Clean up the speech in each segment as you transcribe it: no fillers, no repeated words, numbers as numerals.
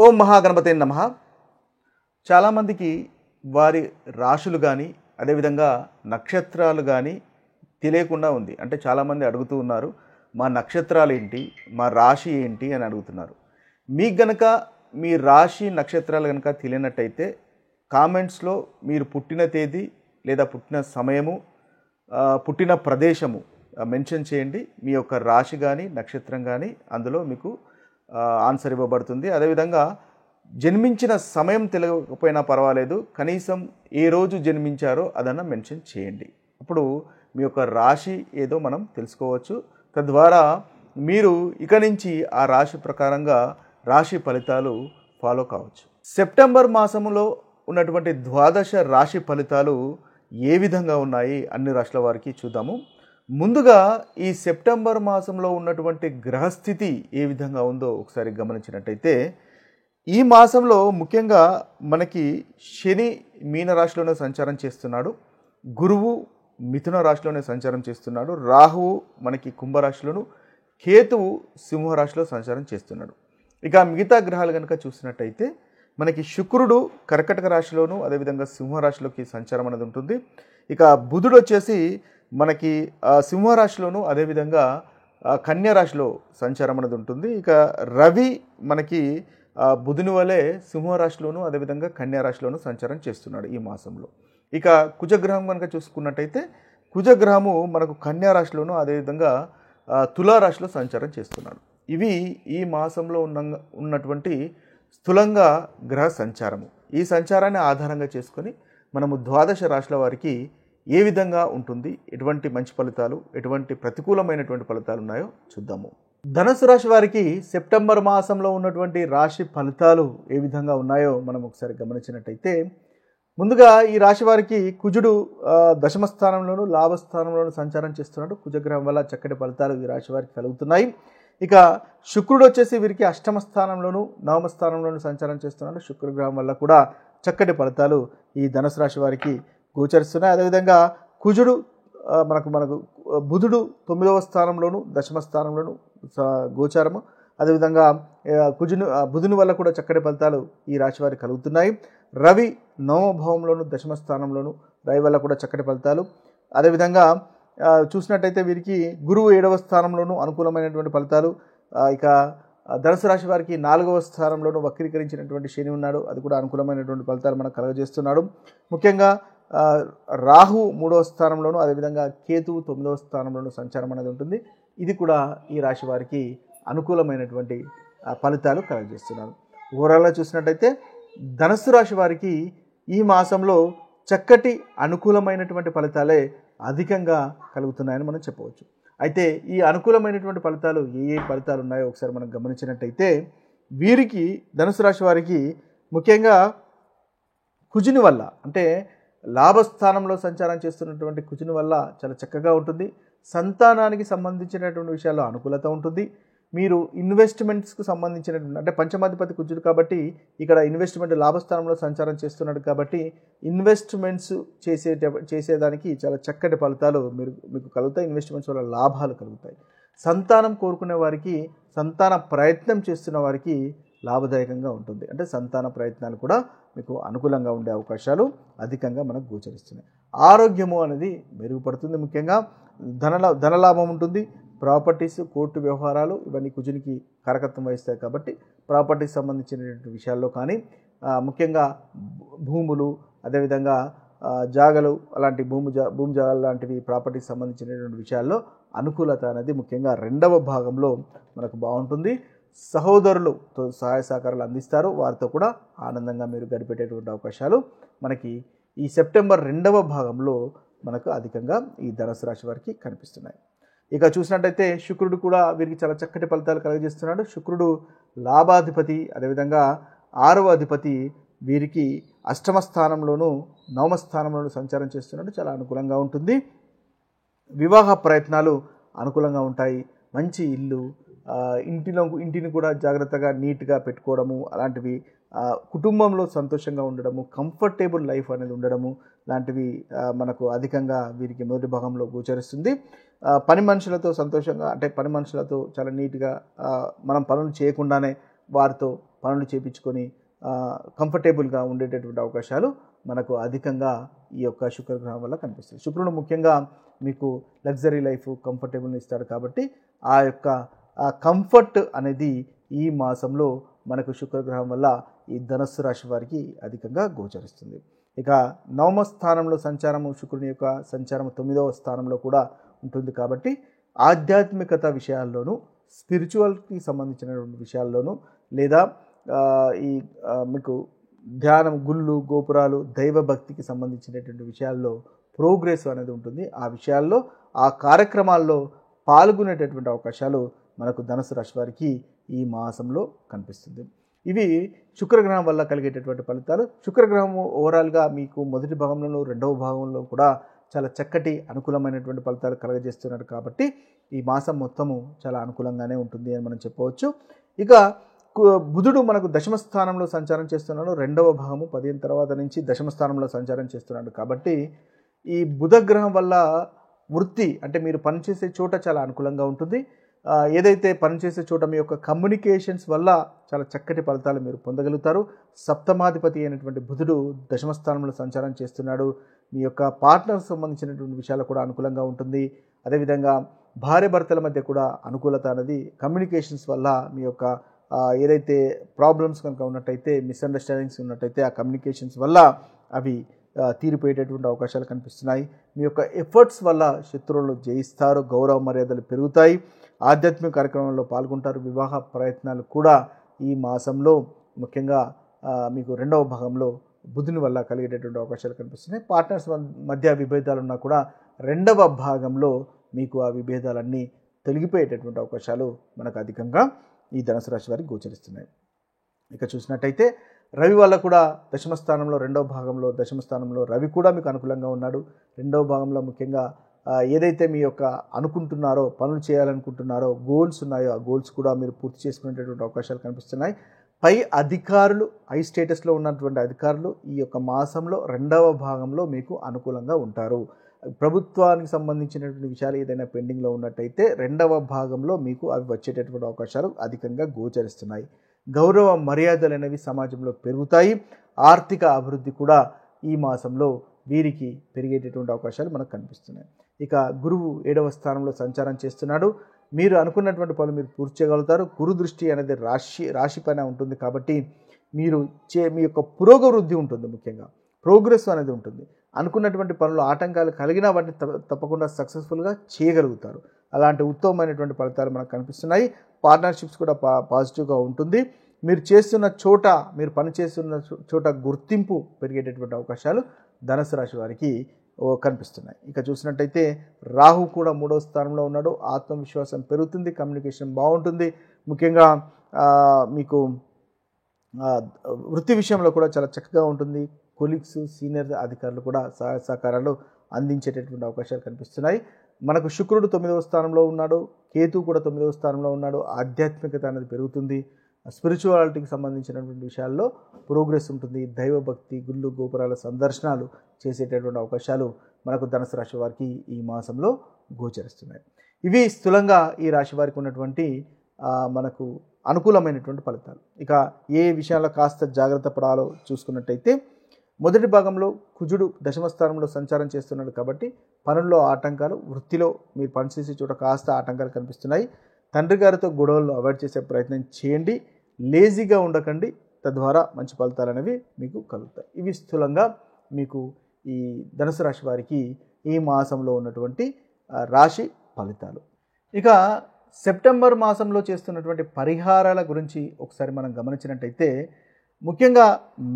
ఓం మహాగణపతే నమః. చాలామందికి వారి రాశులు కానీ అదేవిధంగా నక్షత్రాలు కానీ తెలియకుండా ఉంది. అంటే చాలామంది అడుగుతూ ఉన్నారు, మా నక్షత్రాలు ఏంటి, మా రాశి ఏంటి అని అడుగుతున్నారు. మీకు గనక మీ రాశి నక్షత్రాలు కనుక తెలియనట్టయితే కామెంట్స్లో మీరు పుట్టిన తేదీ లేదా పుట్టిన సమయము, పుట్టిన ప్రదేశము మెన్షన్ చేయండి. మీ యొక్క రాశి కానీ నక్షత్రం కానీ అందులో మీకు ఆన్సర్ ఇవ్వబడుతుంది. అదేవిధంగా జన్మించిన సమయం తెలియకపోయినా పర్వాలేదు, కనీసం ఏ రోజు జన్మించారో అదన్నా మెన్షన్ చేయండి. అప్పుడు మీ యొక్క రాశి ఏదో మనం తెలుసుకోవచ్చు. తద్వారా మీరు ఇక నుంచి ఆ రాశి ప్రకారంగా రాశి ఫలితాలు ఫాలో కావచ్చు. సెప్టెంబర్ మాసంలో ఉన్నటువంటి ద్వాదశ రాశి ఫలితాలు ఏ విధంగా ఉన్నాయి అన్ని రాశుల వారికి చూద్దాము. ముందుగా ఈ సెప్టెంబర్ మాసంలో ఉన్నటువంటి గ్రహస్థితి ఏ విధంగా ఉందో ఒకసారి గమనించినట్టయితే, ఈ మాసంలో ముఖ్యంగా మనకి శని మీనరాశిలోనే సంచారం చేస్తున్నాడు, గురువు మిథున రాశిలోనే సంచారం చేస్తున్నాడు, రాహువు మనకి కుంభరాశిలోను, కేతువు సింహరాశిలో సంచారం చేస్తున్నాడు. ఇక మిగతా గ్రహాలు కనుక చూసినట్టయితే మనకి శుక్రుడు కర్కటక రాశిలోను అదేవిధంగా సింహరాశిలోకి సంచారం అనేది ఉంటుంది. ఇక బుధుడు వచ్చేసి మనకి సింహరాశిలోను అదేవిధంగా కన్యా రాశిలో సంచారం అనేది ఉంటుంది. ఇక రవి మనకి బుధుని వలె సింహరాశిలోను అదేవిధంగా కన్యా రాశిలోను సంచారం చేస్తున్నాడు ఈ మాసంలో. ఇక కుజగ్రహం కనుక చూసుకున్నట్టయితే కుజగ్రహము మనకు కన్యా రాశిలోను అదేవిధంగా తులారాశిలో సంచారం చేస్తున్నాడు. ఇవి ఈ మాసంలో ఉన్నటువంటి స్థూలంగా గ్రహ సంచారము. ఈ సంచారాన్ని ఆధారంగా చేసుకొని మనము ద్వాదశ రాశుల వారికి ఏ విధంగా ఉంటుంది, ఎటువంటి మంచి ఫలితాలు, ఎటువంటి ప్రతికూలమైనటువంటి ఫలితాలు ఉన్నాయో చూద్దాము. ధనుసు రాశి వారికి సెప్టెంబర్ మాసంలో ఉన్నటువంటి రాశి ఫలితాలు ఏ విధంగా ఉన్నాయో మనం ఒకసారి గమనించినట్టయితే, ముందుగా ఈ రాశి వారికి కుజుడు దశమ స్థానంలోను లాభస్థానంలోను సంచారం చేస్తున్నాడు. కుజగ్రహం వల్ల చక్కటి ఫలితాలు ఈ రాశి వారికి కలుగుతున్నాయి. ఇక శుక్రుడు వచ్చేసి వీరికి అష్టమ స్థానంలోను నవమ స్థానంలోను సంచారం చేస్తున్నాడు. శుక్రగ్రహం వల్ల కూడా చక్కటి ఫలితాలు ఈ ధనుసు రాశి వారికి గోచరిస్తున్నాయి. అదేవిధంగా కుజుడు మనకు బుధుడు 9వ స్థానంలోను దశమ స్థానంలోను గోచారము. అదేవిధంగా బుధుని వల్ల కూడా చక్కటి ఫలితాలు ఈ రాశి వారికి కలుగుతున్నాయి. రవి 9వ భావంలోను దశమ స్థానంలోను, రవి వల్ల కూడా చక్కటి ఫలితాలు. అదేవిధంగా చూసినట్టయితే వీరికి గురువు 7వ స్థానంలోను అనుకూలమైనటువంటి ఫలితాలు. ఇక ధనుసు రాశి వారికి 4వ స్థానంలోను వక్రీకరించినటువంటి శని ఉన్నాడు, అది కూడా అనుకూలమైనటువంటి ఫలితాలు మనకు కలుగజేస్తున్నాడు. ముఖ్యంగా రాహు 3వ స్థానంలోను అదేవిధంగా కేతువు 9వ స్థానంలోను సంచారం అనేది ఉంటుంది. ఇది కూడా ఈ రాశి వారికి అనుకూలమైనటువంటి ఫలితాలు కలుగజేస్తున్నారు. ఓవరాల్గా చూసినట్టయితే ధనుసు రాశి వారికి ఈ మాసంలో చక్కటి అనుకూలమైనటువంటి ఫలితాలే అధికంగా కలుగుతున్నాయని మనం చెప్పవచ్చు. అయితే ఈ అనుకూలమైనటువంటి ఫలితాలు ఏ ఫలితాలు ఉన్నాయో ఒకసారి మనం గమనించినట్టయితే, వీరికి ధనుసు రాశి వారికి ముఖ్యంగా కుజుని వల్ల, అంటే లాభస్థానంలో సంచారం చేస్తున్నటువంటి కుజుని వల్ల చాలా చక్కగా ఉంటుంది. సంతానానికి సంబంధించినటువంటి విషయాల్లో అనుకూలత ఉంటుంది. మీరు ఇన్వెస్ట్మెంట్స్కు సంబంధించినటువంటి, అంటే పంచమాధిపతి కుజుడు కాబట్టి ఇక్కడ ఇన్వెస్ట్మెంట్ లాభస్థానంలో సంచారం చేస్తున్నాడు కాబట్టి ఇన్వెస్ట్మెంట్స్ చేసేదానికి చాలా చక్కటి ఫలితాలు మీకు కలుగుతాయి. ఇన్వెస్ట్మెంట్స్ వల్ల లాభాలు కలుగుతాయి. సంతానం కోరుకునే వారికి, సంతాన ప్రయత్నం చేస్తున్న వారికి లాభదాయకంగా ఉంటుంది. అంటే సంతాన ప్రయత్నాలు కూడా మీకు అనుకూలంగా ఉండే అవకాశాలు అధికంగా మనకు గోచరిస్తున్నాయి. ఆరోగ్యము అనేది మెరుగుపడుతుంది. ముఖ్యంగా ధనలాభం ఉంటుంది. ప్రాపర్టీస్, కోర్టు వ్యవహారాలు ఇవన్నీ కుజునికి కారకత్వం వహిస్తాయి కాబట్టి ప్రాపర్టీస్ సంబంధించినటువంటి విషయాల్లో కానీ, ముఖ్యంగా భూములు అదేవిధంగా జాగలు అలాంటి భూమి జాగాలు లాంటివి ప్రాపర్టీస్ సంబంధించినటువంటి విషయాల్లో అనుకూలత అనేది ముఖ్యంగా 2వ భాగంలో మనకు బాగుంటుంది. సహోదరులతో సహాయ సహకారాలు అందిస్తారు, వారితో కూడా ఆనందంగా మీరు గడిపేటటువంటి అవకాశాలు మనకి ఈ సెప్టెంబర్ 2వ భాగంలో మనకు అధికంగా ఈ ధనుసు రాశి వారికి కనిపిస్తున్నాయి. ఇక చూసినట్టయితే శుక్రుడు కూడా వీరికి చాలా చక్కటి ఫలితాలు కలుగజేస్తున్నాడు. శుక్రుడు లాభాధిపతి, అదేవిధంగా 6వ అధిపతి వీరికి అష్టమ స్థానంలోను నవమ స్థానంలోను సంచారం చేస్తున్నాడు. చాలా అనుకూలంగా ఉంటుంది. వివాహ ప్రయత్నాలు అనుకూలంగా ఉంటాయి. మంచి ఇల్లు, ఇంటిని కూడా జాగ్రత్తగా నీట్గా పెట్టుకోవడము, అలాంటివి కుటుంబంలో సంతోషంగా ఉండడము, కంఫర్టబుల్ లైఫ్ అనేది ఉండడము లాంటివి మనకు అధికంగా వీరికి మొదటి భాగంలో గోచరిస్తుంది. పని మనుషులతో సంతోషంగా, అంటే పని మనుషులతో చాలా నీట్గా మనం పనులు చేయకుండానే వారితో పనులు చేయించుకొని కంఫర్టబుల్గా ఉండేటటువంటి అవకాశాలు మనకు అధికంగా ఈ యొక్క శుక్రగ్రహం వల్ల కనిపిస్తుంది. శుక్రుడు ముఖ్యంగా మీకు లగ్జరీ లైఫ్, కంఫర్టబుల్ని ఇస్తాడు కాబట్టి ఆ యొక్క కంఫర్ట్ అనేది ఈ మాసంలో మనకు శుక్రగ్రహం వల్ల ఈ ధనస్సు రాశి వారికి అధికంగా గోచరిస్తుంది. ఇక నవమ స్థానంలో సంచారము, శుక్రుని యొక్క సంచారం 9వ స్థానంలో కూడా ఉంటుంది కాబట్టి ఆధ్యాత్మికత విషయాల్లోనూ, స్పిరిచువల్కి సంబంధించినటువంటి విషయాల్లోనూ, లేదా ఈ మీకు ధ్యానం, గుళ్ళు, గోపురాలు, దైవభక్తికి సంబంధించినటువంటి విషయాల్లో ప్రోగ్రెస్ అనేది ఉంటుంది. ఆ విషయాల్లో, ఆ కార్యక్రమాల్లో పాల్గొనేటటువంటి అవకాశాలు మనకు ధనుసు రాశి వారికి ఈ మాసంలో కనిపిస్తుంది. ఇవి శుక్రగ్రహం వల్ల కలిగేటటువంటి ఫలితాలు. శుక్రగ్రహము ఓవరాల్గా మీకు మొదటి భాగంలోనూ రెండవ భాగంలో కూడా చాలా చక్కటి అనుకూలమైనటువంటి ఫలితాలు కలగజేస్తున్నాడు కాబట్టి ఈ మాసం మొత్తము చాలా అనుకూలంగానే ఉంటుంది అని మనం చెప్పవచ్చు. ఇక బుధుడు మనకు దశమ స్థానంలో సంచారం చేస్తున్నాడు. రెండవ భాగము 15 తర్వాత నుంచి దశమ స్థానంలో సంచారం చేస్తున్నాడు కాబట్టి ఈ బుధగ్రహం వల్ల వృత్తి అంటే మీరు పనిచేసే చోట చాలా అనుకూలంగా ఉంటుంది. ఏదైతే పనిచేసే చోట మీ యొక్క కమ్యూనికేషన్స్ వల్ల చాలా చక్కటి ఫలితాలు మీరు పొందగలుగుతారు. సప్తమాధిపతి అయినటువంటి బుధుడు దశమ స్థానంలో సంచారం చేస్తున్నాడు. మీ యొక్క పార్ట్నర్ సంబంధించినటువంటి విషయాలు కూడా అనుకూలంగా ఉంటుంది. అదేవిధంగా భార్య భర్తల మధ్య కూడా అనుకూలత అనేది కమ్యూనికేషన్స్ వల్ల మీ యొక్క ఏదైతే ప్రాబ్లమ్స్ కనుక ఉన్నట్టయితే, మిస్అండర్స్టాండింగ్స్ ఉన్నట్టయితే ఆ కమ్యూనికేషన్స్ వల్ల అవి తీరిపోయేటటువంటి అవకాశాలు కనిపిస్తున్నాయి. మీ యొక్క ఎఫర్ట్స్ వల్ల శత్రువులను జయిస్తారు, గౌరవ మర్యాదలు పెరుగుతాయి, ఆధ్యాత్మిక కార్యక్రమంలో పాల్గొంటారు. వివాహ ప్రయత్నాలు కూడా ఈ మాసంలో ముఖ్యంగా మీకు రెండవ భాగంలో బుధుని వల్ల కలిగేటటువంటి అవకాశాలు కనిపిస్తున్నాయి. పార్ట్నర్స్ మధ్య విభేదాలు ఉన్నా కూడా రెండవ భాగంలో మీకు ఆ విభేదాలన్నీ తొలగిపోయేటటువంటి అవకాశాలు మనకు అధికంగా ఈ ధనుసు రాశి వారికి గోచరిస్తున్నాయి. ఇక చూసినట్టయితే రవి వల్ల కూడా దశమ స్థానంలో రెండవ భాగంలో దశమ స్థానంలో రవి కూడా మీకు అనుకూలంగా ఉన్నాడు. రెండవ భాగంలో ముఖ్యంగా ఏదైతే మీ యొక్క అనుకుంటున్నారో, పనులు చేయాలనుకుంటున్నారో, గోల్స్ ఉన్నాయో ఆ గోల్స్ కూడా మీరు పూర్తి చేసుకునేటటువంటి అవకాశాలు కనిపిస్తున్నాయి. పై అధికారులు, హై స్టేటస్లో ఉన్నటువంటి అధికారులు ఈ యొక్క మాసంలో రెండవ భాగంలో మీకు అనుకూలంగా ఉంటారు. ప్రభుత్వానికి సంబంధించినటువంటి విషయాలు ఏదైనా పెండింగ్లో ఉన్నట్టయితే రెండవ భాగంలో మీకు అవి వచ్చేటటువంటి అవకాశాలు అధికంగా గోచరిస్తున్నాయి. గౌరవ మర్యాదలు అనేవి సమాజంలో పెరుగుతాయి. ఆర్థిక అభివృద్ధి కూడా ఈ మాసంలో వీరికి పెరిగేటటువంటి అవకాశాలు మనకు కనిపిస్తున్నాయి. ఇక గురువు 7వ స్థానంలో సంచారం చేస్తున్నాడు. మీరు అనుకున్నటువంటి పనులు మీరు పూర్తి చేయగలుగుతారు. గురు దృష్టి అనేది రాశి పైన ఉంటుంది కాబట్టి మీరు మీ యొక్క పురోగవృద్ధి ఉంటుంది. ముఖ్యంగా ప్రోగ్రెస్ అనేది ఉంటుంది. అనుకున్నటువంటి పనులు ఆటంకాలు కలిగినా వాటిని తప్పకుండా సక్సెస్ఫుల్గా చేయగలుగుతారు. అలాంటి ఉత్తమమైనటువంటి ఫలితాలు మనకు కనిపిస్తున్నాయి. పార్ట్నర్షిప్స్ కూడా పాజిటివ్గా ఉంటుంది. మీరు చేస్తున్న చోట, మీరు పనిచేస్తున్న చోట గుర్తింపు పెరిగేటటువంటి అవకాశాలు ధనుసు రాశి వారికి కనిపిస్తున్నాయి. ఇక చూసినట్టయితే రాహు కూడా 3వ స్థానంలో ఉన్నాడు. ఆత్మవిశ్వాసం పెరుగుతుంది, కమ్యూనికేషన్ బాగుంటుంది. ముఖ్యంగా మీకు వృత్తి విషయంలో కూడా చాలా చక్కగా ఉంటుంది. కొలీగ్స్, సీనియర్ అధికారులు కూడా సహాయ సహకారాలు అందించేటటువంటి అవకాశాలు కనిపిస్తున్నాయి. మనకు శుక్రుడు 9వ స్థానంలో ఉన్నాడు. కేతు కూడా 9వ స్థానంలో ఉన్నాడు. ఆధ్యాత్మికత అనేది పెరుగుతుంది. స్పిరిచువాలిటీకి సంబంధించినటువంటి విషయాల్లో ప్రోగ్రెస్ ఉంటుంది. దైవభక్తి, గుళ్ళు, గోపురాల సందర్శనాలు చేసేటటువంటి అవకాశాలు మనకు ధనుసు రాశి వారికి ఈ మాసంలో గోచరిస్తున్నాయి. ఇవి స్థూలంగా ఈ రాశి వారికి ఉన్నటువంటి మనకు అనుకూలమైనటువంటి ఫలితాలు. ఇక ఏ విషయాల్లో కాస్త జాగ్రత్త పడాలో చూసుకున్నట్టయితే మొదటి భాగంలో కుజుడు దశమ స్థానంలో సంచారం చేస్తున్నాడు కాబట్టి పనుల్లో ఆటంకాలు, వృత్తిలో మీరు పనిచేసే చోట కాస్త ఆటంకాలు కనిపిస్తున్నాయి. తండ్రి గారితో గొడవలను అవాయిడ్ చేసే ప్రయత్నం చేయండి. లేజీగా ఉండకండి, తద్వారా మంచి ఫలితాలు అనేవి మీకు కలుగుతాయి. ఇవి స్థూలంగా మీకు ఈ ధనుసు రాశి వారికి ఈ మాసంలో ఉన్నటువంటి రాశి ఫలితాలు. ఇక సెప్టెంబర్ మాసంలో చేస్తున్నటువంటి పరిహారాల గురించి ఒకసారి మనం గమనించినట్టయితే ముఖ్యంగా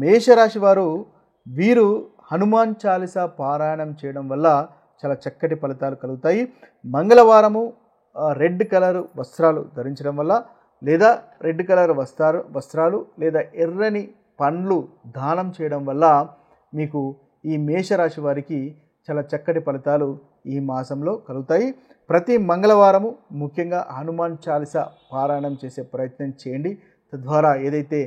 మేషరాశి వారు వీరు హనుమాన్ చాలీసా పారాయణం చేయడం వల్ల చాలా చక్కటి ఫలితాలు కలుగుతాయి. మంగళవారము రెడ్ కలర్ వస్త్రాలు ధరించడం వల్ల, లేదా రెడ్ కలర్ వస్త్రాలు లేదా ఎర్రని పండ్లు దానం చేయడం వల్ల మీకు ఈ మేషరాశి వారికి చాలా చక్కటి ఫలితాలు ఈ మాసంలో కలుగుతాయి. ప్రతి మంగళవారము ముఖ్యంగా హనుమాన్ చాలీసా పారాయణం చేసే ప్రయత్నం చేయండి. తద్వారా ఏదైతే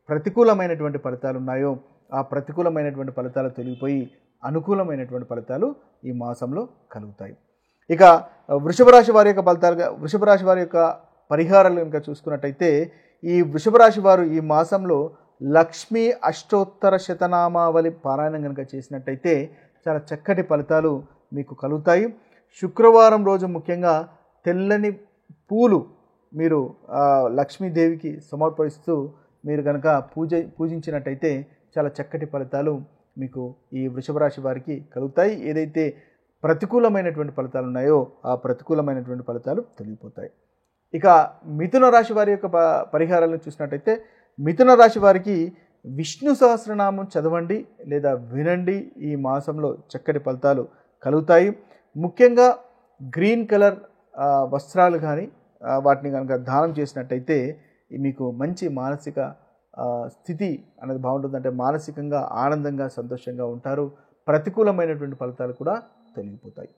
ప్రతికూలమైనటువంటి ఫలితాలు ఉన్నాయో ఆ ప్రతికూలమైనటువంటి ఫలితాలు తొలగిపోయి అనుకూలమైనటువంటి ఫలితాలు ఈ మాసంలో కలుగుతాయి. ఇక వృషభ రాశి వారి యొక్క పరిహారాలు కనుక చూసుకున్నట్టయితే ఈ వృషభ రాశి వారు ఈ మాసంలో లక్ష్మీ అష్టోత్తర శతనామావళి పారాయణం కనుక చేసినట్టయితే చాలా చక్కటి ఫలితాలు మీకు కలుగుతాయి. శుక్రవారం రోజు ముఖ్యంగా తెల్లని పూలు మీరు లక్ష్మీదేవికి సమర్పిస్తూ మీరు కనుక పూజించినట్టయితే చాలా చక్కటి ఫలితాలు మీకు ఈ వృషభ రాశి వారికి కలుగుతాయి. ఏదైతే ప్రతికూలమైనటువంటి ఫలితాలు ఉన్నాయో ఆ ప్రతికూలమైనటువంటి ఫలితాలు తొలగిపోతాయి. ఇక మిథున రాశి వారి యొక్క పరిహారాలను చూసినట్టయితే మిథున రాశి వారికి విష్ణు సహస్రనామం చదవండి లేదా వినండి. ఈ మాసంలో చక్కటి ఫలితాలు కలుగుతాయి. ముఖ్యంగా గ్రీన్ కలర్ వస్త్రాలు కానీ వాటిని కనుక దానం చేసినట్టయితే మీకు మంచి మానసిక స్థితి అనేది బాగుంటుంది. అంటే మానసికంగా ఆనందంగా సంతోషంగా ఉంటారు. ప్రతికూలమైనటువంటి ఫలితాలు కూడా తొలగిపోతాయి.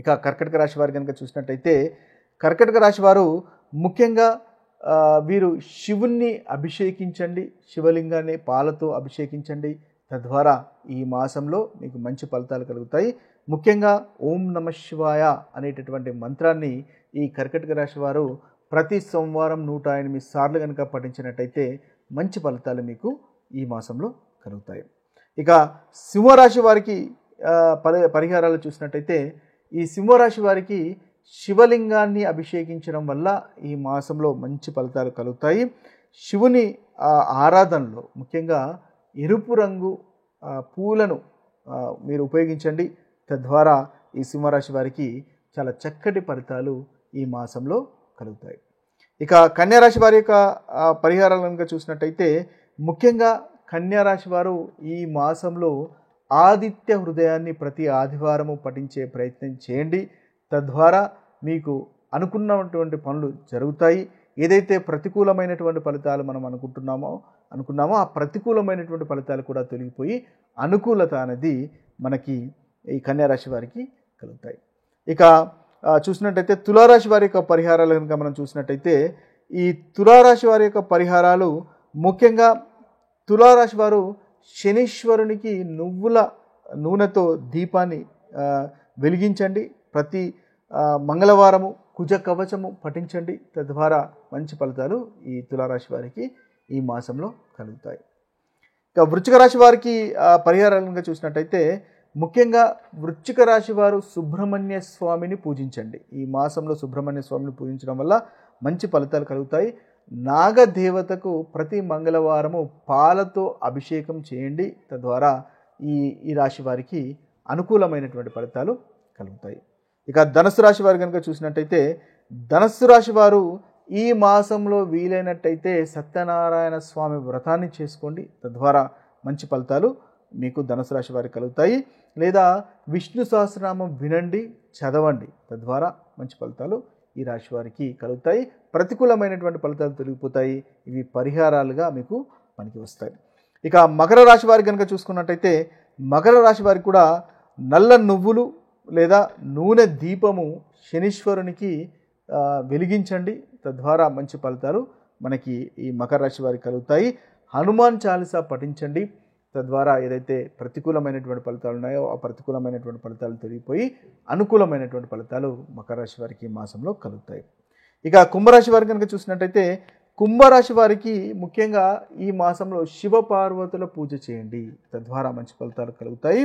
ఇక కర్కాటక రాశి వారు కనుక చూసినట్టయితే కర్కాటక రాశి వారు ముఖ్యంగా వీరు శివుణ్ణి అభిషేకించండి, శివలింగాన్ని పాలతో అభిషేకించండి. తద్వారా ఈ మాసంలో మీకు మంచి ఫలితాలు కలుగుతాయి. ముఖ్యంగా ఓం నమ శివాయ అనేటటువంటి మంత్రాన్ని ఈ కర్కాటక రాశి వారు ప్రతి సోమవారం 108 సార్లు కనుక పఠించినట్టయితే మంచి ఫలితాలు మీకు ఈ మాసంలో కలుగుతాయి. ఇక సింహరాశి వారికి పరిహారాలు చూసినట్టయితే ఈ సింహరాశి వారికి శివలింగాన్ని అభిషేకించడం వల్ల ఈ మాసంలో మంచి ఫలితాలు కలుగుతాయి. శివుని ఆరాధనలో ముఖ్యంగా ఎరుపు రంగు పూలను మీరు ఉపయోగించండి. తద్వారా ఈ సింహరాశి వారికి చాలా చక్కటి ఫలితాలు ఈ మాసంలో కలుగుతాయి. ఇక కన్యారాశి వారి యొక్క పరిహారాలు కనుక చూసినట్టయితే ముఖ్యంగా కన్యారాశి వారు ఈ మాసంలో ఆదిత్య హృదయాన్ని ప్రతి ఆదివారము పఠించే ప్రయత్నం చేయండి. తద్వారా మీకు అనుకున్నటువంటి పనులు జరుగుతాయి. ఏదైతే ప్రతికూలమైనటువంటి ఫలితాలు మనం అనుకున్నామో ఆ ప్రతికూలమైనటువంటి ఫలితాలు కూడా తొలగిపోయి అనుకూలత అనేది మనకి ఈ కన్యారాశి వారికి కలుగుతాయి. ఇక చూసినట్టయితే తులారాశి వారి యొక్క పరిహారాలు కనుక మనం చూసినట్టయితే ఈ తులారాశి వారి యొక్క పరిహారాలు ముఖ్యంగా తులారాశి వారు శనీశ్వరునికి నువ్వుల నూనెతో దీపాన్ని వెలిగించండి. ప్రతి మంగళవారము కుజ కవచము పఠించండి. తద్వారా మంచి ఫలితాలు ఈ తులారాశి వారికి ఈ మాసంలో కలుగుతాయి. ఇక వృశ్చిక రాశి వారికి పరిహారాలుగా చూసినట్టయితే ముఖ్యంగా వృశ్చిక రాశి వారు సుబ్రహ్మణ్య స్వామిని పూజించండి. ఈ మాసంలో సుబ్రహ్మణ్య స్వామిని పూజించడం వల్ల మంచి ఫలితాలు కలుగుతాయి. నాగదేవతకు ప్రతి మంగళవారము పాలతో అభిషేకం చేయండి. తద్వారా ఈ రాశి వారికి అనుకూలమైనటువంటి ఫలితాలు కలుగుతాయి. ఇక ధనుస్సు రాశి వారు కనుక చూసినట్టయితే ధనుస్సు రాశి వారు ఈ మాసంలో వీలైనట్టయితే సత్యనారాయణ స్వామి వ్రతాన్ని చేసుకోండి. తద్వారా మంచి ఫలితాలు మీకు ధనుసు రాశి వారికి కలుగుతాయి. లేదా విష్ణు సహస్రనామం వినండి, చదవండి. తద్వారా మంచి ఫలితాలు ఈ రాశి వారికి కలుగుతాయి. ప్రతికూలమైనటువంటి ఫలితాలు తొలగిపోతాయి. ఇవి పరిహారాలుగా మీకు మనకి వస్తాయి. ఇక మకర రాశి వారికి కనుక చూసుకున్నట్టయితే మకర రాశి వారికి కూడా నల్ల నువ్వులు లేదా నూనె దీపము శనీశ్వరునికి వెలిగించండి. తద్వారా మంచి ఫలితాలు మనకి ఈ మకర రాశి వారికి కలుగుతాయి. హనుమాన్ చాలీసా పఠించండి. తద్వారా ఏదైతే ప్రతికూలమైనటువంటి ఫలితాలు ఉన్నాయో ఆ ప్రతికూలమైనటువంటి ఫలితాలు తొలగిపోయి అనుకూలమైనటువంటి ఫలితాలు మకర రాశి వారికి ఈ మాసంలో కలుగుతాయి. ఇక కుంభరాశి వారికి కనుక చూసినట్టయితే కుంభరాశి వారికి ముఖ్యంగా ఈ మాసంలో శివ పార్వతుల పూజ చేయండి. తద్వారా మంచి ఫలితాలు కలుగుతాయి.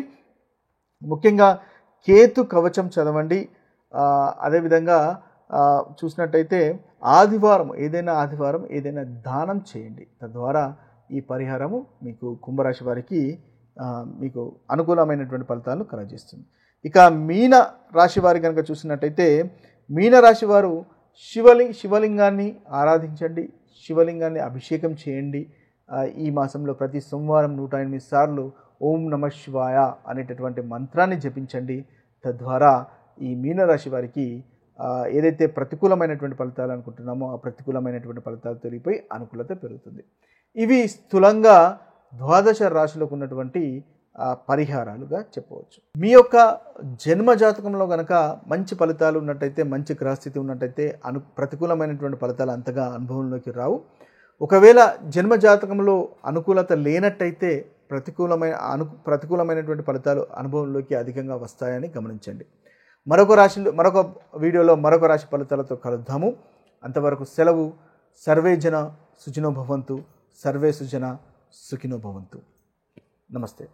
ముఖ్యంగా కేతు కవచం చదవండి. అదేవిధంగా చూసినట్టయితే ఆదివారం ఏదైనా దానం చేయండి. తద్వారా ఈ పరిహారము మీకు కుంభరాశి వారికి మీకు అనుకూలమైనటువంటి ఫలితాలను కలగజేస్తుంది. ఇక మీన రాశి వారి కనుక చూసినట్టయితే మీన రాశి వారు శివలింగాన్ని ఆరాధించండి, శివలింగాన్ని అభిషేకం చేయండి. ఈ మాసంలో ప్రతి సోమవారం 108 సార్లు ఓం నమ శివాయ అనేటటువంటి మంత్రాన్ని జపించండి. తద్వారా ఈ మీనరాశి వారికి ఏదైతే ప్రతికూలమైనటువంటి ఫలితాలు అనుకుంటున్నామో ఆ ప్రతికూలమైనటువంటి ఫలితాలు తొలగిపోయి అనుకూలత పెరుగుతుంది. ఇవి స్థూలంగా 12 రాశులకు ఉన్నటువంటి పరిహారాలుగా చెప్పవచ్చు. మీ యొక్క జన్మ జాతకంలో కనుక మంచి ఫలితాలు ఉన్నట్టయితే, మంచి గ్రహస్థితి ఉన్నట్టయితే ప్రతికూలమైనటువంటి ఫలితాలు అంతగా అనుభవంలోకి రావు. ఒకవేళ జన్మ జాతకంలో అనుకూలత లేనట్టయితే ప్రతికూలమైనటువంటి ఫలితాలు అనుభవంలోకి అధికంగా వస్తాయని గమనించండి. మరొక వీడియోలో మరొక రాశి ఫలితాలతో కలుద్దాము. అంతవరకు సెలవు. సర్వే జన సుఖినో భవంతు, సర్వే సుజన సుఖినో భవంతు. నమస్తే.